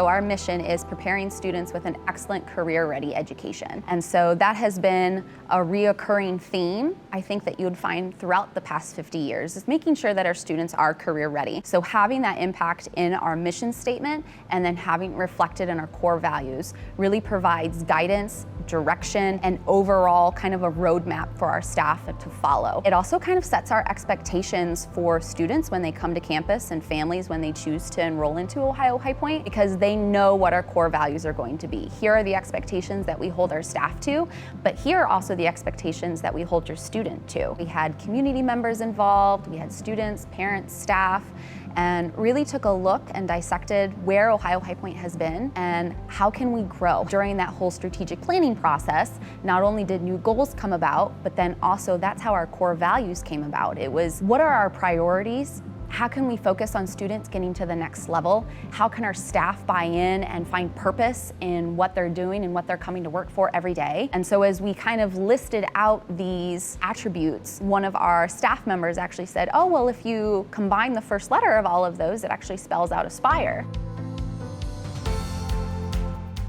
So our mission is preparing students with an excellent career-ready education. And so that has been a reoccurring theme, I think, that you would find throughout the past 50 years, is making sure that our students are career-ready. So having that impact in our mission statement and then having it reflected in our core values really provides guidance, direction, and overall kind of a roadmap for our staff to follow. It also kind of sets our expectations for students when they come to campus and families when they choose to enroll into Ohio High Point, because they know what our core values are going to be. Here are the expectations that we hold our staff to, but here are also the expectations that we hold your student to. We had community members involved, we had students, parents, staff, and really took a look and dissected where Ohio High Point has been and how can we grow. During that whole strategic planning process, not only did new goals come about, but then also that's how our core values came about. It was, what are our priorities? How can we focus on students getting to the next level? How can our staff buy in and find purpose in what they're doing and what they're coming to work for every day? And so as we kind of listed out these attributes, one of our staff members actually said, oh, well, if you combine the first letter of all of those, it actually spells out A.S.P.I.R.E.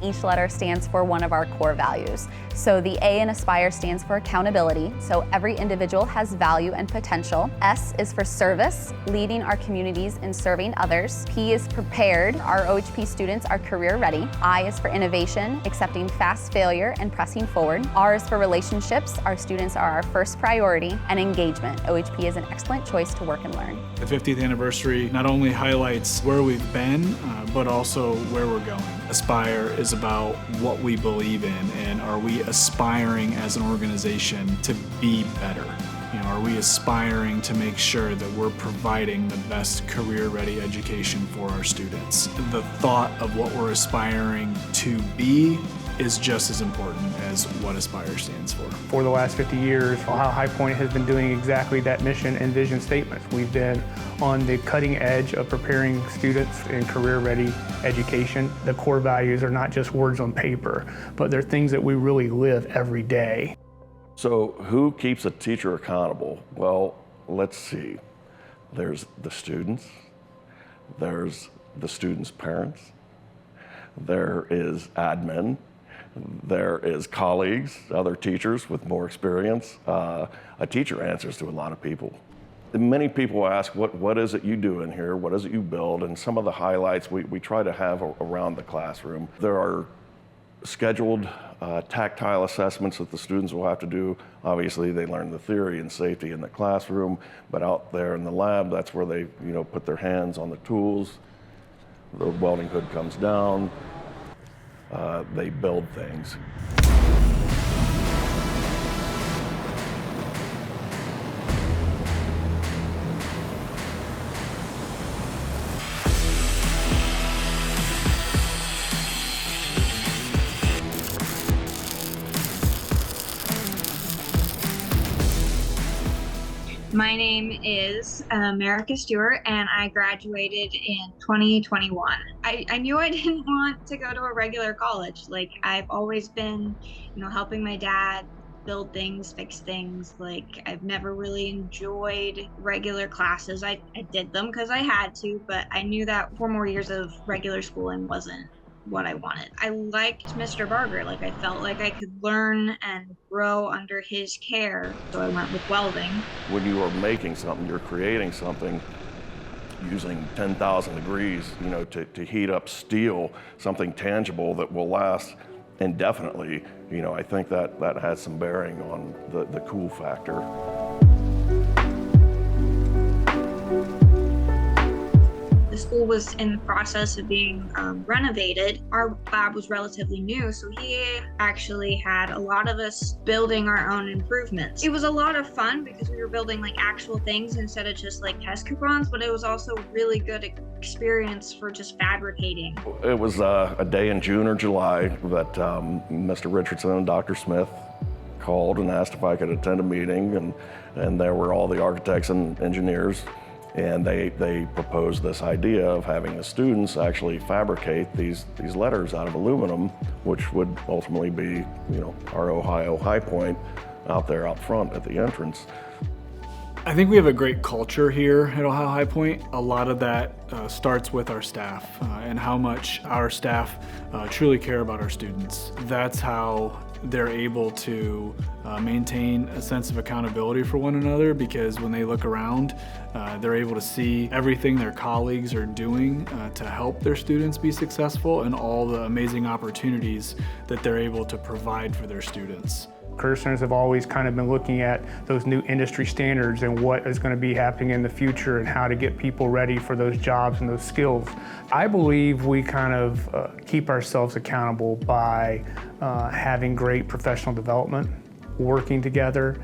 Each letter stands for one of our core values. So the A in A.S.P.I.R.E. stands for accountability. So every individual has value and potential. S is for service, leading our communities and serving others. P is prepared. Our OHP students are career ready. I is for innovation, accepting fast failure and pressing forward. R is for relationships. Our students are our first priority. And engagement. OHP is an excellent choice to work and learn. The 50th anniversary not only highlights where we've been, but also where we're going. A.S.P.I.R.E. is about what we believe in, and are we aspiring as an organization to be better? You know, are we aspiring to make sure that we're providing the best career-ready education for our students? The thought of what we're aspiring to be is just as important as what A.S.P.I.R.E. stands for. For the last 50 years, Ohio High Point has been doing exactly that mission and vision statements. We've been on the cutting edge of preparing students in career-ready education. The core values are not just words on paper, but they're things that we really live every day. So who keeps a teacher accountable? Well, let's see. There's the students, there's the students' parents, there is admin, there is colleagues, other teachers with more experience. A teacher answers to a lot of people. Many people ask, what is it you do in here? What is it you build? And some of the highlights we try to have around the classroom. There are scheduled tactile assessments that the students will have to do. Obviously, they learn the theory and safety in the classroom, but out there in the lab, that's where they put their hands on the tools. The welding hood comes down. They build things. My name is America Stewart, and I graduated in 2021. I knew I didn't want to go to a regular college. Like, I've always been, helping my dad build things, fix things. Like, I've never really enjoyed regular classes. I did them because I had to, but I knew that 4 more years of regular schooling wasn't what I wanted. I liked Mr. Barger. Like, I felt like I could learn and grow under his care. So I went with welding. When you are making something, you're creating something using 10,000 degrees, to heat up steel, something tangible that will last indefinitely. I think that has some bearing on the cool factor. The school was in the process of being renovated. Our lab was relatively new, so he actually had a lot of us building our own improvements. It was a lot of fun because we were building like actual things instead of just like test coupons, but it was also really good experience for just fabricating. It was a day in June or July that Mr. Richardson and Dr. Smith called and asked if I could attend a meeting, and there were all the architects and engineers. And they proposed this idea of having the students actually fabricate these letters out of aluminum, which would ultimately be, our Ohio High Point out there out front at the entrance. I think we have a great culture here at Ohio High Point. A lot of that starts with our staff and how much our staff truly care about our students. That's how they're able to maintain a sense of accountability for one another, because when they look around, they're able to see everything their colleagues are doing to help their students be successful and all the amazing opportunities that they're able to provide for their students. Career centers have always kind of been looking at those new industry standards and what is going to be happening in the future and how to get people ready for those jobs and those skills. I believe we kind of keep ourselves accountable by having great professional development, working together,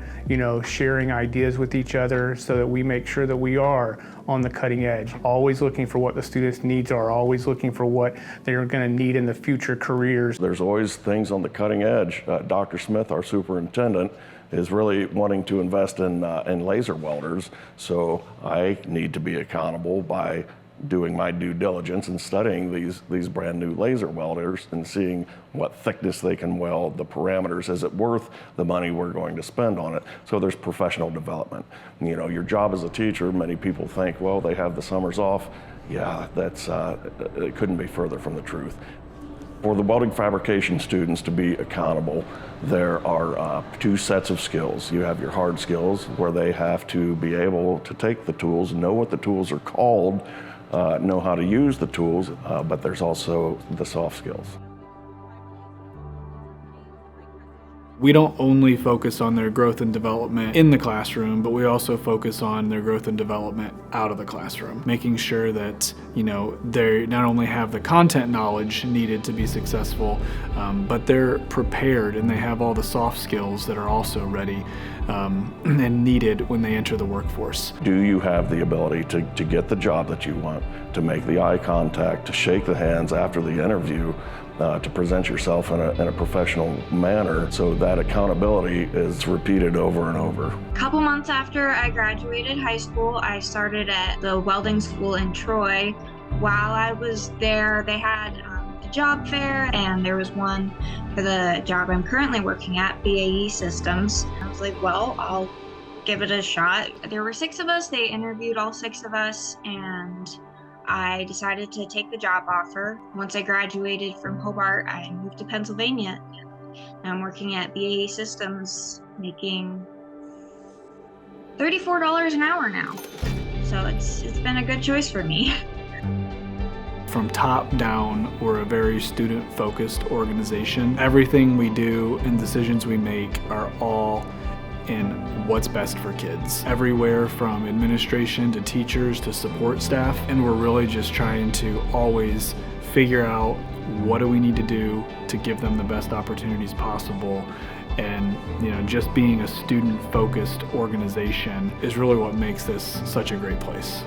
sharing ideas with each other so that we make sure that we are on the cutting edge, always looking for what the students' needs are, always looking for what they're going to need in the future careers. There's always things on the cutting edge. Dr. Smith, our superintendent, is really wanting to invest in laser welders, so I need to be accountable by doing my due diligence and studying these brand new laser welders and seeing what thickness they can weld, the parameters, is it worth the money we're going to spend on it? So there's professional development. Your job as a teacher, many people think, well, they have the summers off. Yeah, that's it couldn't be further from the truth. For the welding fabrication students to be accountable, there are two sets of skills. You have your hard skills, where they have to be able to take the tools, know what the tools are called, know how to use the tools, but there's also the soft skills. We don't only focus on their growth and development in the classroom, but we also focus on their growth and development out of the classroom, making sure that they not only have the content knowledge needed to be successful, but they're prepared and they have all the soft skills that are also ready and needed when they enter the workforce. Do you have the ability to get the job that you want, to make the eye contact, to shake the hands after the interview, to present yourself in a professional manner, so that accountability is repeated over and over. A couple months after I graduated high school, I started at the welding school in Troy. While I was there, they had a job fair, and there was one for the job I'm currently working at, BAE Systems. I was like, well, I'll give it a shot. There were 6 of us. They interviewed all 6 of us, and I decided to take the job offer. Once I graduated from Hobart, I moved to Pennsylvania. Now I'm working at BAE Systems, making $34 an hour now. So it's been a good choice for me. From top down, we're a very student-focused organization. Everything we do and decisions we make are all in what's best for kids. Everywhere from administration to teachers to support staff, and we're really just trying to always figure out what do we need to do to give them the best opportunities possible. And just being a student-focused organization is really what makes this such a great place.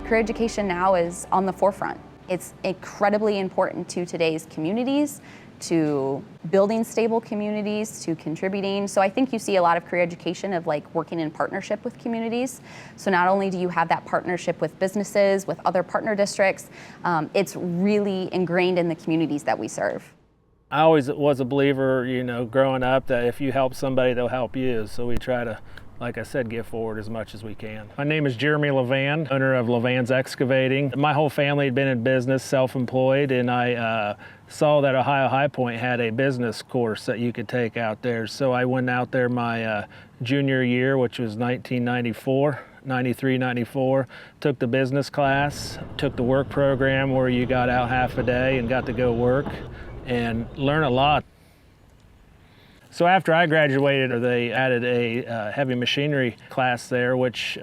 Career education now is on the forefront. It's incredibly important to today's communities, to building stable communities, to contributing. So I think you see a lot of career education of working in partnership with communities. So not only do you have that partnership with businesses, with other partner districts, it's really ingrained in the communities that we serve. I always was a believer, growing up, that if you help somebody, they'll help you. So we try to, like I said, give forward as much as we can. My name is Jeremy Levan, owner of Levan's Excavating. My whole family had been in business, self-employed, and I saw that Ohio High Point had a business course that you could take out there. So I went out there my junior year, which was 1994. 93, 94, took the business class, took the work program where you got out half a day and got to go work and learn a lot. So after I graduated, they added a heavy machinery class there, which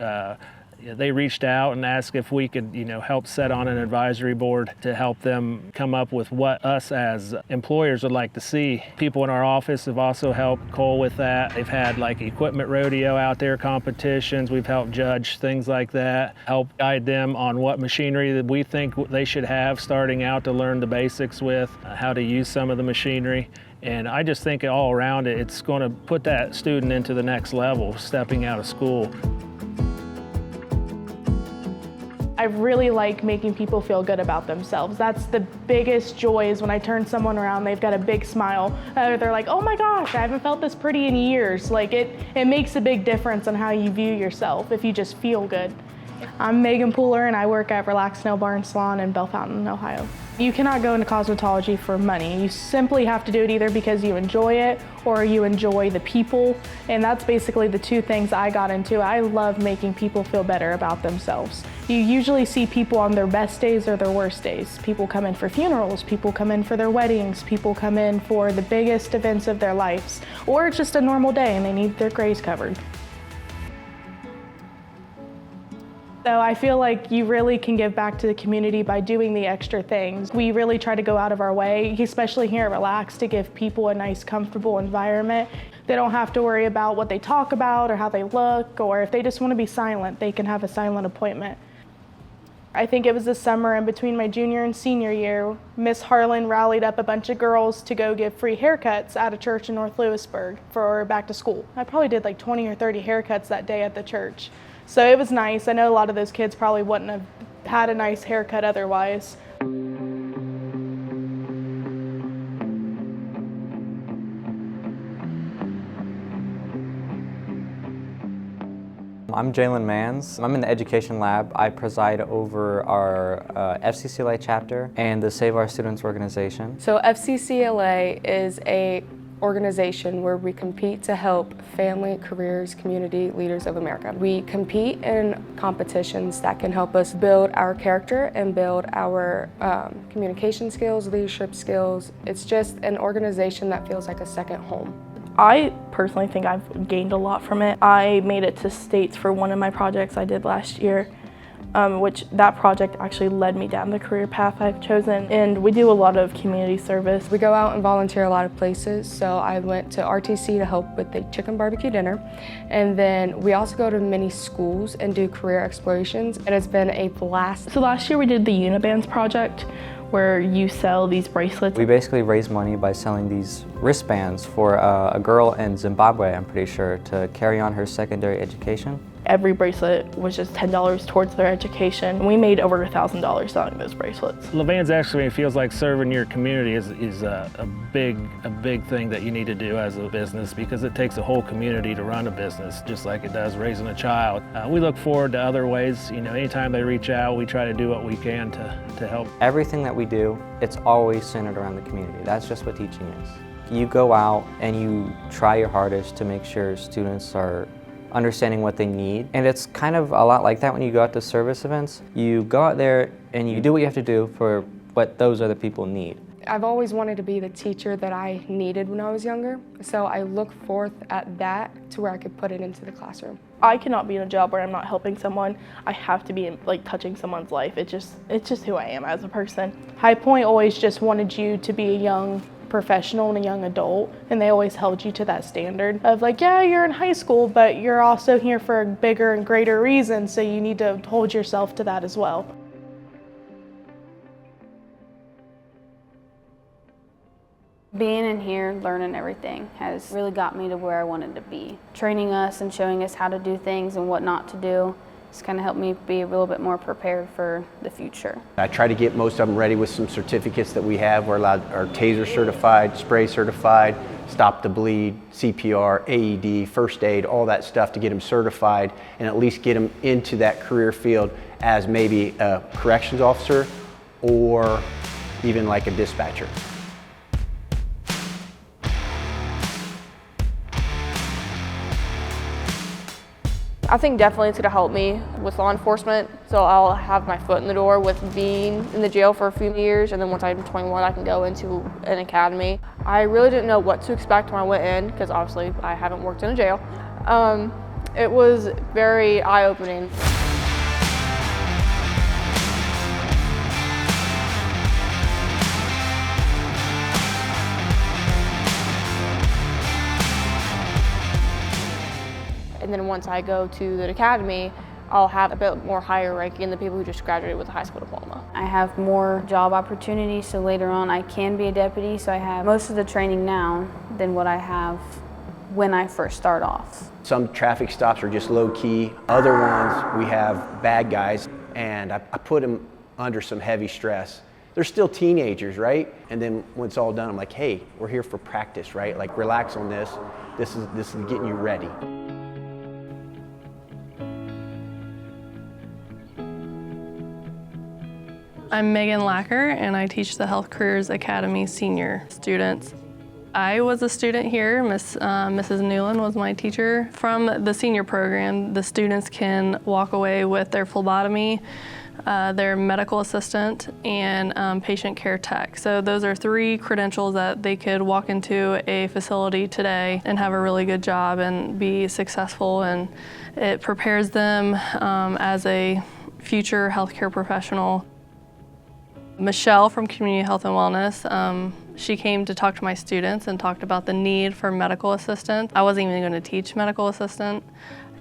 they reached out and asked if we could, help set on an advisory board to help them come up with what us as employers would like to see. People in our office have also helped Cole with that. They've had equipment rodeo out there, competitions. We've helped judge things like that, help guide them on what machinery that we think they should have starting out to learn the basics with, how to use some of the machinery. And I just think all around it's going to put that student into the next level, stepping out of school. I really like making people feel good about themselves. That's the biggest joy, is when I turn someone around, they've got a big smile. They're like, oh my gosh, I haven't felt this pretty in years. Like it makes a big difference on how you view yourself if you just feel good. I'm Megan Pooler and I work at Relax Nail Bar and Salon in Bellefontaine, Ohio. You cannot go into cosmetology for money. You simply have to do it either because you enjoy it or you enjoy the people. And that's basically the two things I got into. I love making people feel better about themselves. You usually see people on their best days or their worst days. People come in for funerals, people come in for their weddings, people come in for the biggest events of their lives, or it's just a normal day and they need their grays covered. So I feel like you really can give back to the community by doing the extra things. We really try to go out of our way, especially here at Relax, to give people a nice, comfortable environment. They don't have to worry about what they talk about or how they look, or if they just want to be silent, they can have a silent appointment. I think it was the summer in between my junior and senior year, Miss Harlan rallied up a bunch of girls to go give free haircuts at a church in North Lewisburg for back to school. I probably did like 20 or 30 haircuts that day at the church. So it was nice. I know a lot of those kids probably wouldn't have had a nice haircut otherwise. I'm Jalen Mans. I'm in the education lab. I preside over our FCCLA chapter and the Save Our Students organization. So FCCLA is a organization where we compete to help family, careers, community leaders of America. We compete in competitions that can help us build our character and build our communication skills, leadership skills. It's just an organization that feels like a second home. I personally think I've gained a lot from it. I made it to states for one of my projects I did last year, which that project actually led me down the career path I've chosen. And we do a lot of community service. We go out and volunteer a lot of places. So I went to RTC to help with the chicken barbecue dinner. And then we also go to many schools and do career explorations. And it's been a blast. So last year we did the Unibands project, where you sell these bracelets. We basically raise money by selling these wristbands for a girl in Zimbabwe, I'm pretty sure, to carry on her secondary education. Every bracelet was just $10 towards their education. We made over $1,000 selling those bracelets. Levan's actually feels like serving your community is a big thing that you need to do as a business, because it takes a whole community to run a business, just like it does raising a child. We look forward to other ways. You know, anytime they reach out, we try to do what we can to help. Everything that we do, it's always centered around the community. That's just what teaching is. You go out and you try your hardest to make sure students are understanding what they need. And it's kind of a lot like that when you go out to service events. You go out there and you do what you have to do for what those other people need. I've always wanted to be the teacher that I needed when I was younger, so I look forth at that to where I could put it into the classroom. I cannot be in a job where I'm not helping someone. I have to be like touching someone's life. It's just who I am as a person. High Point always just wanted you to be a young professional and a young adult, and they always held you to that standard of like, yeah, you're in high school, but you're also here for a bigger and greater reason, so you need to hold yourself to that as well. Being in here, learning everything has really got me to where I wanted to be. Training us and showing us how to do things and what not to do. It's kind of helped me be a little bit more prepared for the future. I try to get most of them ready with some certificates that we have. We're allowed, are taser certified, spray certified, stop the bleed, CPR, AED, first aid, all that stuff to get them certified and at least get them into that career field as maybe a corrections officer or even like a dispatcher. I think definitely it's going to help me with law enforcement, so I'll have my foot in the door with being in the jail for a few years, and then once I'm 21 I can go into an academy. I really didn't know what to expect when I went in, because obviously I haven't worked in a jail. It was very eye-opening. And then once I go to the academy, I'll have a bit more higher ranking than the people who just graduated with a high school diploma. I have more job opportunities, so later on I can be a deputy, so I have most of the training now than what I have when I first start off. Some traffic stops are just low key. Other ones, we have bad guys, and I put them under some heavy stress. They're still teenagers, right? And then when it's all done, I'm like, hey, we're here for practice, right? Like, relax on this. This is getting you ready. I'm Megan Lacker, and I teach the Health Careers Academy senior students. I was a student here. Mrs. Newland was my teacher. From the senior program, the students can walk away with their phlebotomy, their medical assistant, and patient care tech. So those are 3 credentials that they could walk into a facility today and have a really good job and be successful, and it prepares them as a future healthcare professional. Michelle from Community Health and Wellness, she came to talk to my students and talked about the need for medical assistants. I wasn't even going to teach medical assistant,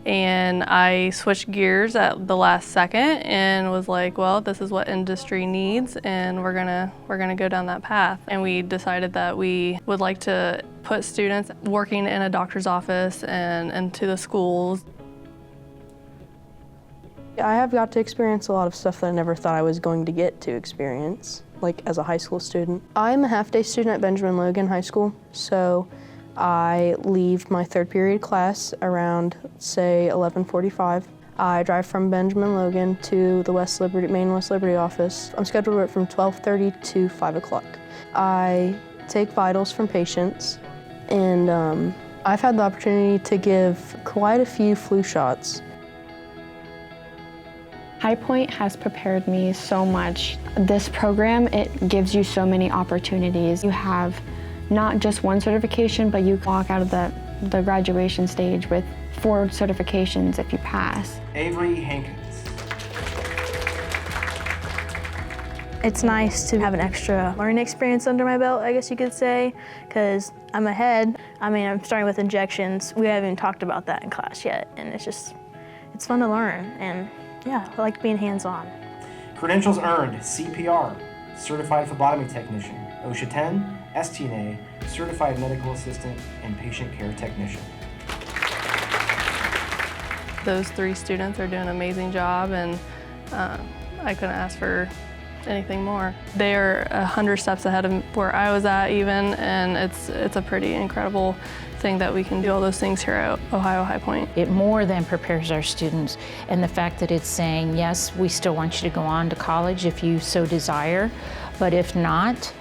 and I switched gears at the last second and was like, well, this is what industry needs, and we're gonna go down that path. And we decided that we would like to put students working in a doctor's office and to the schools. I have got to experience a lot of stuff that I never thought I was going to get to experience, like as a high school student. I'm a half-day student at Benjamin Logan High School, so I leave my 3rd period class around, say, 11:45. I drive from Benjamin Logan to the main West Liberty office. I'm scheduled to work from 12:30 to 5 o'clock. I take vitals from patients, and I've had the opportunity to give quite a few flu shots. High Point has prepared me so much. This program, it gives you so many opportunities. You have not just one certification, but you walk out of the graduation stage with 4 certifications if you pass. Avery Hankins. It's nice to have an extra learning experience under my belt, I guess you could say, because I'm ahead. I mean, I'm starting with injections. We haven't even talked about that in class yet, and it's fun to learn, and yeah, I like being hands-on. Credentials earned: CPR, Certified Phlebotomy Technician, OSHA 10, STNA, Certified Medical Assistant, and Patient Care Technician. Those 3 students are doing an amazing job, and I couldn't ask for anything more. They are 100 steps ahead of where I was at even, and it's a pretty incredible thing that we can do all those things here at Ohio High Point. It more than prepares our students, and the fact that it's saying, yes, we still want you to go on to college if you so desire, but if not,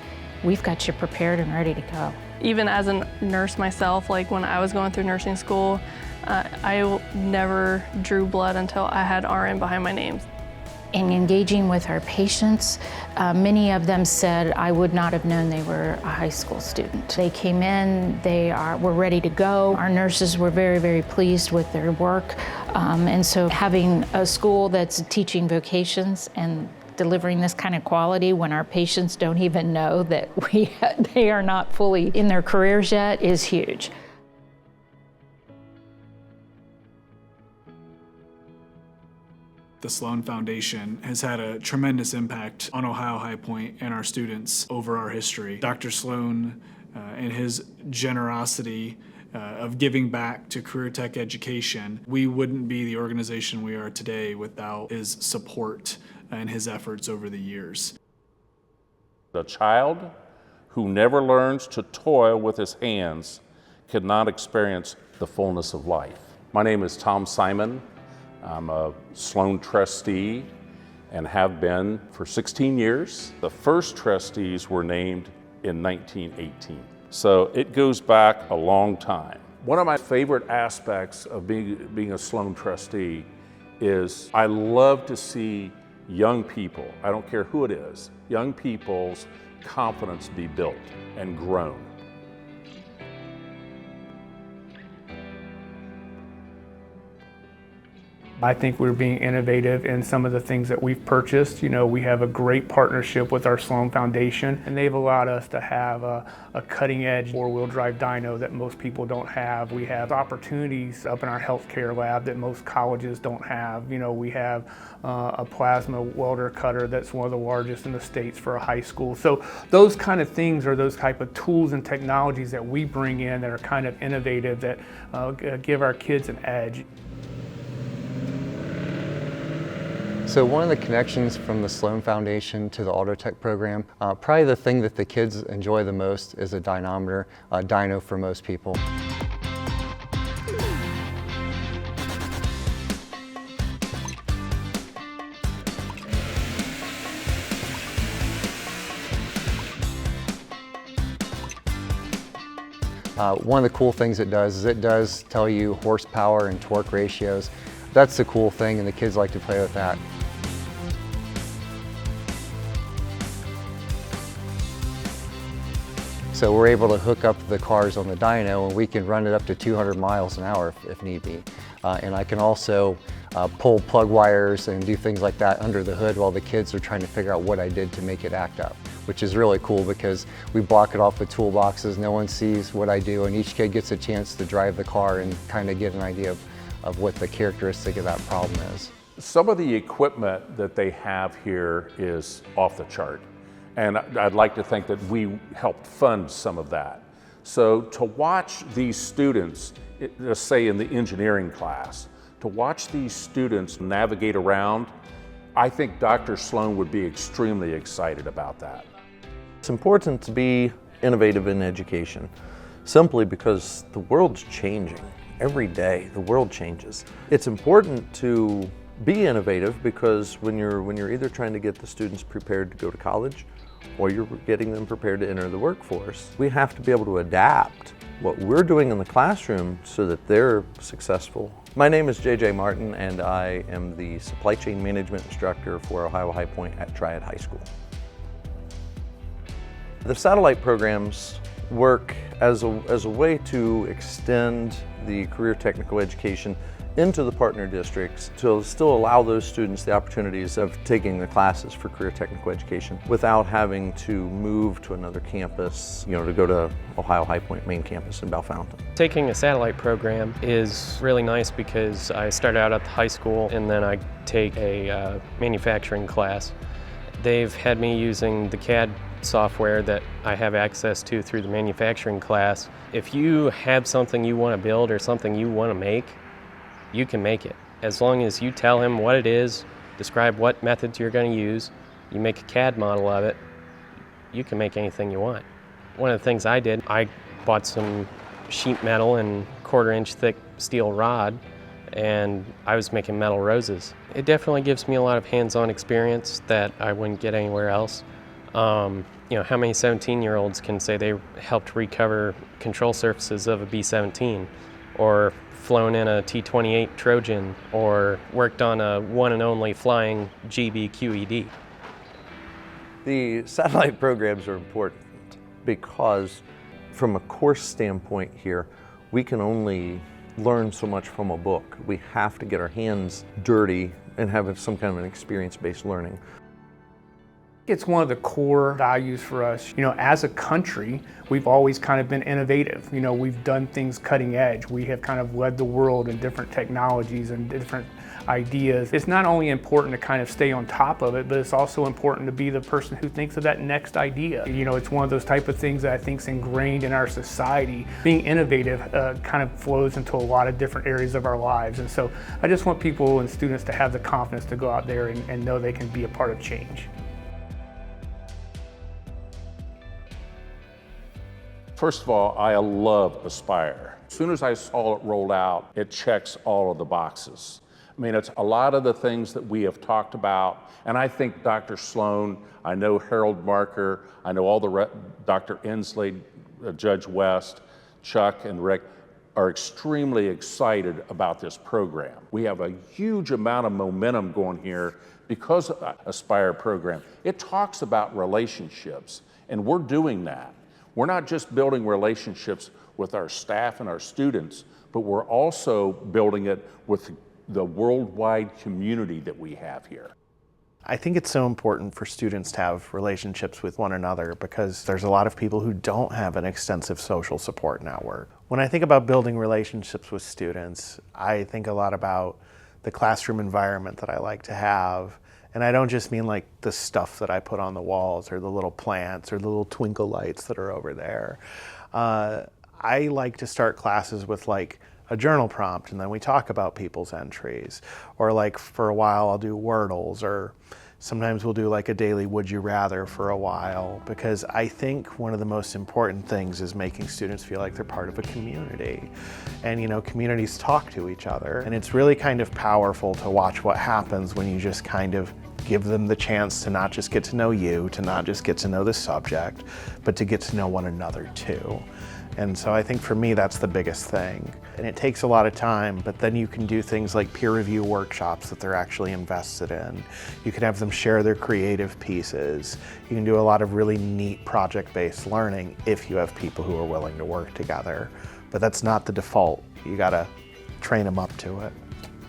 we've got you prepared and ready to go. Even as a nurse myself, like when I was going through nursing school, I never drew blood until I had RN behind my name. In engaging with our patients, many of them said, I would not have known they were a high school student. They came in, were ready to go. Our nurses were very, very pleased with their work. And so having a school that's teaching vocations and delivering this kind of quality when our patients don't even know that they are not fully in their careers yet is huge. The Sloan Foundation has had a tremendous impact on Ohio High Point and our students over our history. Dr. Sloan and his generosity of giving back to career tech education, we wouldn't be the organization we are today without his support and his efforts over the years. A child who never learns to toil with his hands cannot experience the fullness of life. My name is Tom Simon. I'm a Sloan trustee and have been for 16 years. The first trustees were named in 1918. So it goes back a long time. One of my favorite aspects of being a Sloan trustee is I love to see young people, I don't care who it is, young people's confidence be built and grown. I think we're being innovative in some of the things that we've purchased. You know, we have a great partnership with our Sloan Foundation, and they've allowed us to have a cutting-edge four-wheel drive dyno that most people don't have. We have opportunities up in our healthcare lab that most colleges don't have. You know, we have a plasma welder cutter that's one of the largest in the states for a high school. So those kind of things are those type of tools and technologies that we bring in that are kind of innovative that give our kids an edge. So one of the connections from the Sloan Foundation to the Autotech program, probably the thing that the kids enjoy the most is a dynamometer, a dyno for most people. One of the cool things it does is it does tell you horsepower and torque ratios. That's the cool thing, and the kids like to play with that. So we're able to hook up the cars on the dyno, and we can run it up to 200 miles an hour if need be. And I can also pull plug wires and do things like that under the hood while the kids are trying to figure out what I did to make it act up, which is really cool because we block it off with toolboxes. No one sees what I do, and each kid gets a chance to drive the car and kind of get an idea of what the characteristic of that problem is. Some of the equipment that they have here is off the chart. And I'd like to think that we helped fund some of that. So to watch these students, let's say in the engineering class, to watch these students navigate around, I think Dr. Sloan would be extremely excited about that. It's important to be innovative in education, simply because the world's changing. Every day, the world changes. It's important to be innovative because when you're either trying to get the students prepared to go to college or you're getting them prepared to enter the workforce, we have to be able to adapt what we're doing in the classroom so that they're successful. My name is J.J. Martin, and I am the supply chain management instructor for Ohio High Point at Triad High School. The satellite programs work as a way to extend the career technical education into the partner districts to still allow those students the opportunities of taking the classes for career technical education without having to move to another campus, to go to Ohio High Point main campus in Bellefontaine. Taking a satellite program is really nice because I started out at the high school and then I take a manufacturing class. They've had me using the CAD software that I have access to through the manufacturing class. If you have something you want to build or something you want to make, you can make it. As long as you tell him what it is, describe what methods you're going to use, you make a CAD model of it, you can make anything you want. One of the things I did, I bought some sheet metal and 1/4-inch thick steel rod, and I was making metal roses. It definitely gives me a lot of hands-on experience that I wouldn't get anywhere else. How many 17-year-olds can say they helped recover control surfaces of a B-17, or flown in a T-28 Trojan, or worked on a one and only flying GBQED? The satellite programs are important because from a course standpoint here, we can only learn so much from a book. We have to get our hands dirty and have some kind of an experience-based learning. It's one of the core values for us. As a country, we've always kind of been innovative. We've done things cutting edge. We have kind of led the world in different technologies and different ideas. It's not only important to kind of stay on top of it, but it's also important to be the person who thinks of that next idea. It's one of those type of things that I think is ingrained in our society. Being innovative kind of flows into a lot of different areas of our lives. And so I just want people and students to have the confidence to go out there and know they can be a part of change. First of all, I love A.S.P.I.R.E. As soon as I saw it rolled out, it checks all of the boxes. I mean, it's a lot of the things that we have talked about, and I think Dr. Sloan, I know Harold Marker, I know all the Dr. Inslee, Judge West, Chuck, and Rick are extremely excited about this program. We have a huge amount of momentum going here because of the A.S.P.I.R.E. program. It talks about relationships, and we're doing that. We're not just building relationships with our staff and our students, but we're also building it with the worldwide community that we have here. I think it's so important for students to have relationships with one another because there's a lot of people who don't have an extensive social support network. When I think about building relationships with students, I think a lot about the classroom environment that I like to have. And I don't just mean like the stuff that I put on the walls or the little plants or the little twinkle lights that are over there. I like to start classes with like a journal prompt, and then we talk about people's entries. Or like for a while I'll do Wordles, or sometimes we'll do like a daily Would You Rather for a while, because I think one of the most important things is making students feel like they're part of a community. And you know, communities talk to each other, and it's really kind of powerful to watch what happens when you just kind of give them the chance to not just get to know you, to not just get to know the subject, but to get to know one another too. And so I think for me, that's the biggest thing. And it takes a lot of time, but then you can do things like peer review workshops that they're actually invested in. You can have them share their creative pieces. You can do a lot of really neat project-based learning if you have people who are willing to work together. But that's not the default. You gotta train them up to it.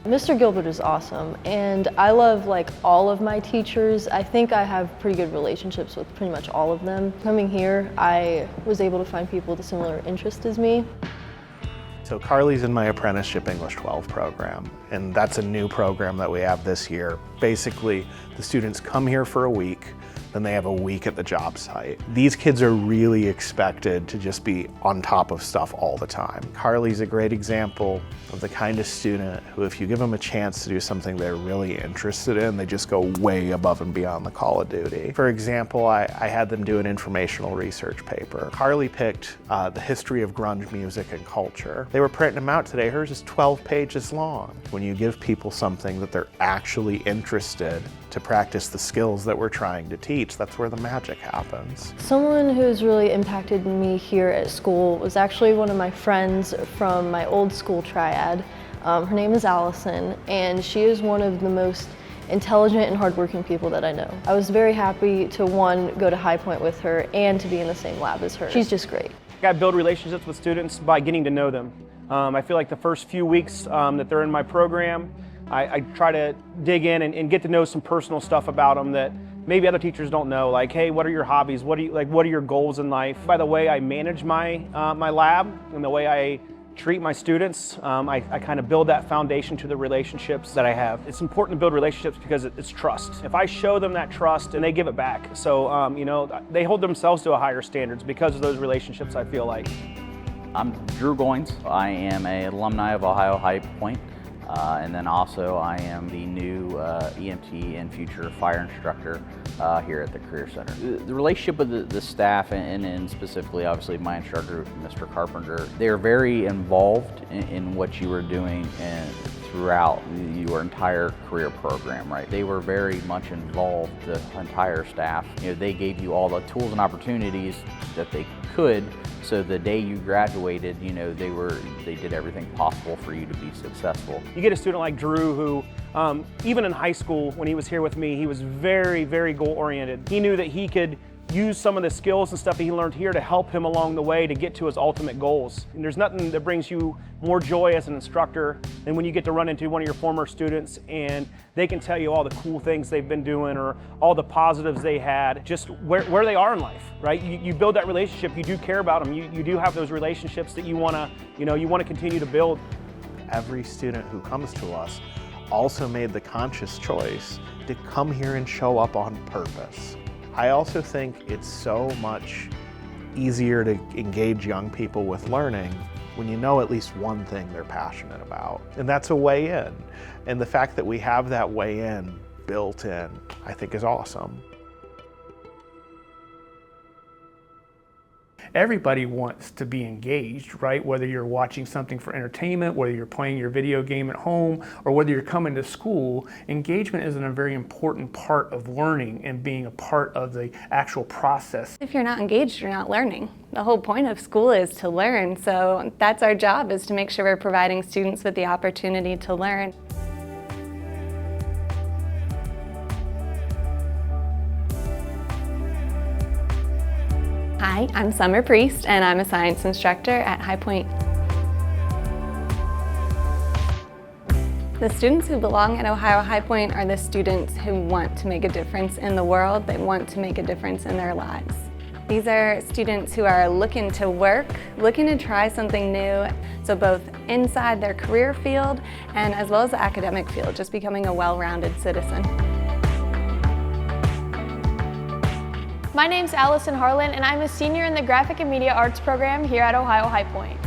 Mr. Gilbert is awesome, and I love like all of my teachers. I think I have pretty good relationships with pretty much all of them. Coming here, I was able to find people with a similar interest as me. So Carly's in my apprenticeship English 12 program, and that's a new program that we have this year. Basically, the students come here for a week, then they have a week at the job site. These kids are really expected to just be on top of stuff all the time. Carly's a great example of the kind of student who, if you give them a chance to do something they're really interested in, they just go way above and beyond the call of duty. For example, I had them do an informational research paper. Carly picked the history of grunge music and culture. They were printing them out today. Hers is 12 pages long. When you give people something that they're actually interested to practice the skills that we're trying to teach, that's where the magic happens. Someone who's really impacted me here at school was actually one of my friends from my old school triad. Her name is Allison, and she is one of the most intelligent and hardworking people that I know. I was very happy to, one, go to High Point with her and to be in the same lab as her. She's just great. I build relationships with students by getting to know them. I feel like the first few weeks that they're in my program, I try to dig in and get to know some personal stuff about them that maybe other teachers don't know. Like, hey, what are your hobbies? What are your goals in life? By the way I manage my my lab and the way I treat my students, I kind of build that foundation to the relationships that I have. It's important to build relationships because it's trust. If I show them that trust, and they give it back. So, you know, they hold themselves to a higher standards because of those relationships, I feel like. I'm Drew Goins. I am an alumni of Ohio High Point. And then also I am the new EMT and future fire instructor here at the Career Center. The relationship with the staff and specifically obviously my instructor, Mr. Carpenter, they're very involved in what you were doing throughout your entire career program, right? They were very much involved, the entire staff. You know, they gave you all the tools and opportunities that they could, so the day you graduated, you know, they did everything possible for you to be successful. You get a student like Drew who, even in high school, when he was here with me, he was very, very goal-oriented. He knew that he could use some of the skills and stuff that he learned here to help him along the way to get to his ultimate goals. And there's nothing that brings you more joy as an instructor than when you get to run into one of your former students and they can tell you all the cool things they've been doing or all the positives they had, just where they are in life, right? You build that relationship, you do care about them, you do have those relationships that you wanna continue to build. Every student who comes to us also made the conscious choice to come here and show up on purpose. I also think it's so much easier to engage young people with learning when you know at least one thing they're passionate about, and that's a way in. And the fact that we have that way in built in, I think is awesome. Everybody wants to be engaged, right? Whether you're watching something for entertainment, whether you're playing your video game at home, or whether you're coming to school, engagement is a very important part of learning and being a part of the actual process. If you're not engaged, you're not learning. The whole point of school is to learn, so that's our job, is to make sure we're providing students with the opportunity to learn. Hi, I'm Summer Priest, and I'm a science instructor at High Point. The students who belong at Ohio High Point are the students who want to make a difference in the world. They want to make a difference in their lives. These are students who are looking to work, looking to try something new, so both inside their career field and as well as the academic field, just becoming a well-rounded citizen. My name's Allison Harlan, and I'm a senior in the Graphic and Media Arts program here at Ohio High Point.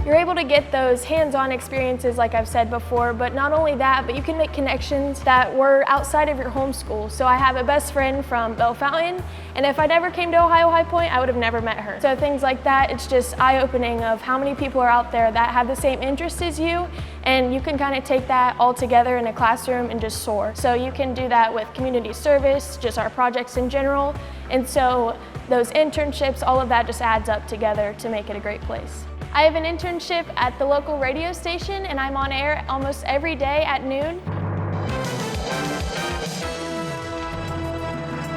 You're able to get those hands-on experiences like I've said before, but not only that, but you can make connections that were outside of your home school. So I have a best friend from Bell Fountain, and if I never came to Ohio High Point, I would have never met her. So things like that, it's just eye-opening of how many people are out there that have the same interests as you, and you can kind of take that all together in a classroom and just soar. So you can do that with community service, just our projects in general, and so those internships, all of that just adds up together to make it a great place. I have an internship at the local radio station, and I'm on air almost every day at noon.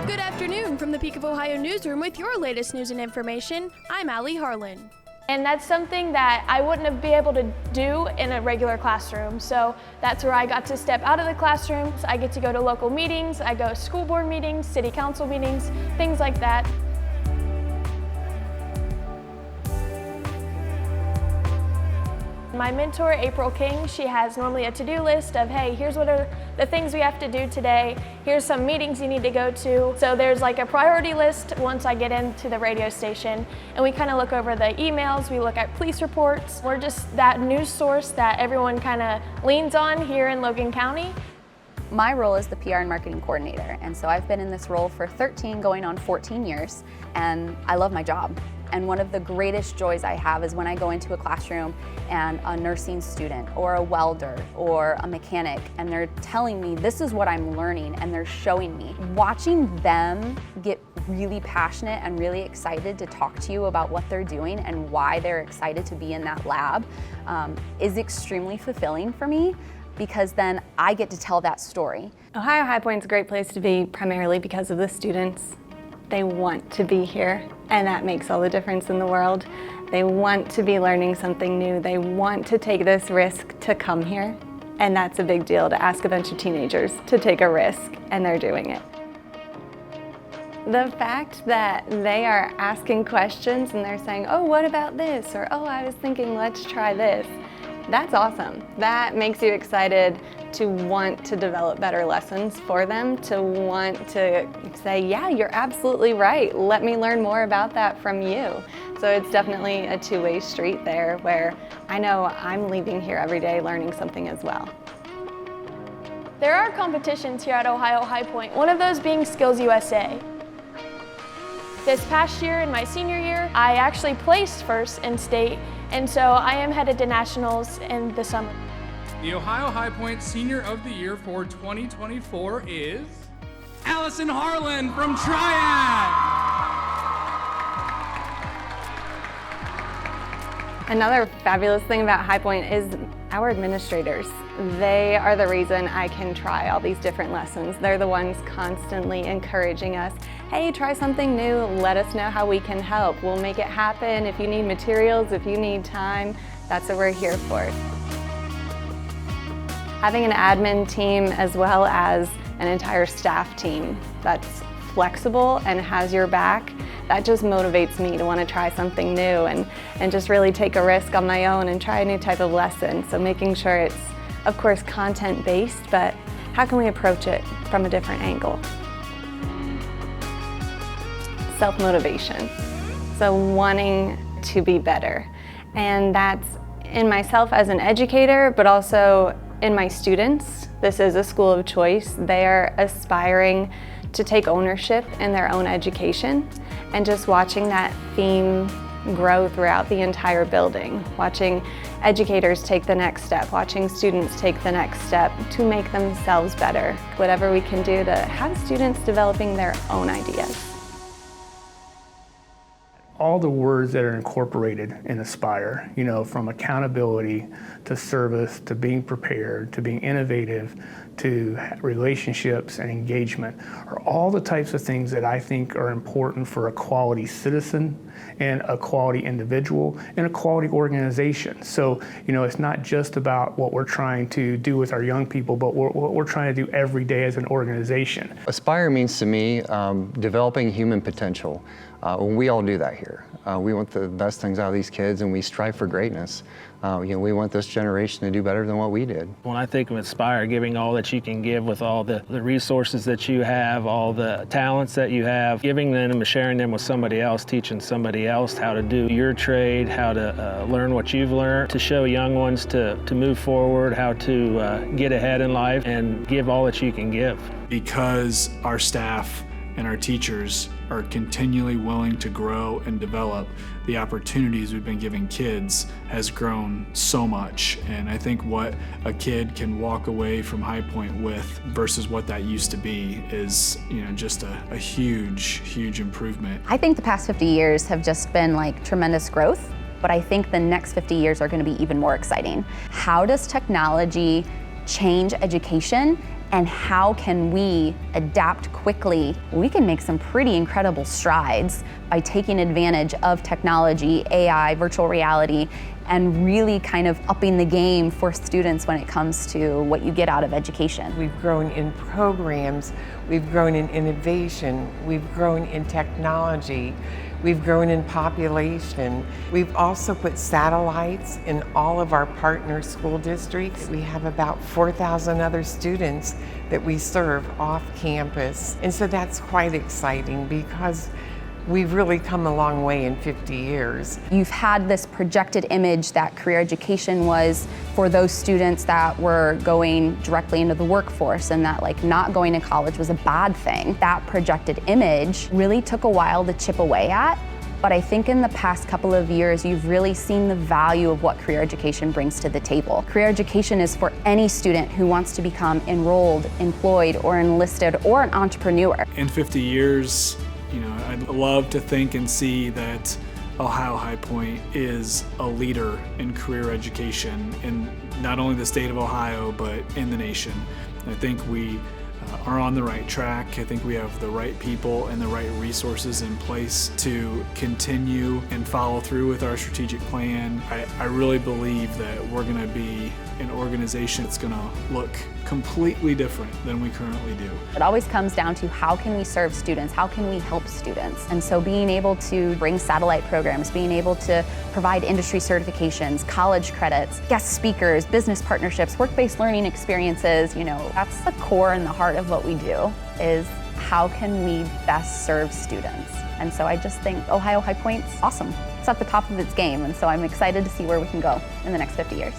Good afternoon from the Peak of Ohio newsroom with your latest news and information. I'm Allie Harlan. And that's something that I wouldn't have been able to do in a regular classroom. So that's where I got to step out of the classroom. I get to go to local meetings, I go to school board meetings, city council meetings, things like that. My mentor, April King, she has normally a to-do list of, hey, here's what are the things we have to do today. Here's some meetings you need to go to. So there's like a priority list once I get into the radio station, and we kind of look over the emails, we look at police reports. We're just that news source that everyone kind of leans on here in Logan County. My role is the PR and marketing coordinator, and so I've been in this role for 13 going on 14 years, and I love my job. And one of the greatest joys I have is when I go into a classroom and a nursing student or a welder or a mechanic, and they're telling me this is what I'm learning, and they're showing me. Watching them get really passionate and really excited to talk to you about what they're doing and why they're excited to be in that lab is extremely fulfilling for me, because then I get to tell that story. Ohio High Point's a great place to be primarily because of the students. They want to be here, and that makes all the difference in the world. They want to be learning something new. They want to take this risk to come here, and that's a big deal to ask a bunch of teenagers to take a risk, and they're doing it. The fact that they are asking questions and they're saying, oh, what about this? Or, oh, I was thinking, let's try this. That's awesome. That makes you excited to want to develop better lessons for them, to want to say, yeah, you're absolutely right. Let me learn more about that from you. So it's definitely a two-way street there where I know I'm leaving here every day learning something as well. There are competitions here at Ohio High Point, one of those being Skills USA. This past year, in my senior year, I actually placed first in state, and so I am headed to nationals in the summer. The Ohio High Point Senior of the Year for 2024 is Allison Harlan from Triad. Another fabulous thing about High Point is our administrators. They are the reason I can try all these different lessons. They're the ones constantly encouraging us. Hey, try something new. Let us know how we can help. We'll make it happen. If you need materials, if you need time, that's what we're here for. Having an admin team as well as an entire staff team that's flexible and has your back, that just motivates me to want to try something new and just really take a risk on my own and try a new type of lesson. So making sure it's, of course, content-based, but how can we approach it from a different angle? Self-motivation. So wanting to be better. And that's in myself as an educator, but also in my students. This is a school of choice. They are aspiring to take ownership in their own education, and just watching that theme grow throughout the entire building, watching educators take the next step, watching students take the next step to make themselves better. Whatever we can do to have students developing their own ideas. All the words that are incorporated in A.S.P.I.R.E, you know, from accountability to service to being prepared to being innovative to relationships and engagement, are all the types of things that I think are important for a quality citizen and a quality individual and a quality organization. So, you know, it's not just about what we're trying to do with our young people, but what we're trying to do every day as an organization. A.S.P.I.R.E means to me developing human potential. We all do that here. We want the best things out of these kids, and we strive for greatness. You know, we want this generation to do better than what we did. When I think of A.S.P.I.R.E, giving all that you can give with all the resources that you have, all the talents that you have, giving them and sharing them with somebody else, teaching somebody somebody else how to do your trade, how to learn what you've learned, to show young ones to move forward, how to get ahead in life and give all that you can give. Because our staff and our teachers are continually willing to grow and develop, the opportunities we've been giving kids has grown so much. And I think what a kid can walk away from High Point with versus what that used to be is, just a huge improvement. I think the past 50 years have just been like tremendous growth, but I think the next 50 years are going to be even more exciting. How does technology change education? And how can we adapt quickly? We can make some pretty incredible strides by taking advantage of technology, AI, virtual reality, and really kind of upping the game for students when it comes to what you get out of education. We've grown in programs, we've grown in innovation, we've grown in technology, we've grown in population. We've also put satellites in all of our partner school districts. We have about 4,000 other students that we serve off campus. And so that's quite exciting because we've really come a long way in 50 years. You've had this projected image that career education was for those students that were going directly into the workforce and that not going to college was a bad thing. That projected image really took a while to chip away at, but I think in the past couple of years you've really seen the value of what career education brings to the table. Career education is for any student who wants to become enrolled, employed, or enlisted, or an entrepreneur. In 50 years, I'd love to think and see that Ohio High Point is a leader in career education in not only the state of Ohio, but in the nation. I think we are on the right track. I think we have the right people and the right resources in place to continue and follow through with our strategic plan. I really believe that we're going to be an organization that's going to look completely different than we currently do. It always comes down to how can we serve students, how can we help students? And so being able to bring satellite programs, being able to provide industry certifications, college credits, guest speakers, business partnerships, work-based learning experiences, that's the core and the heart of what we do, is how can we best serve students? And so I just think Ohio High Point's awesome. It's at the top of its game, and so I'm excited to see where we can go in the next 50 years.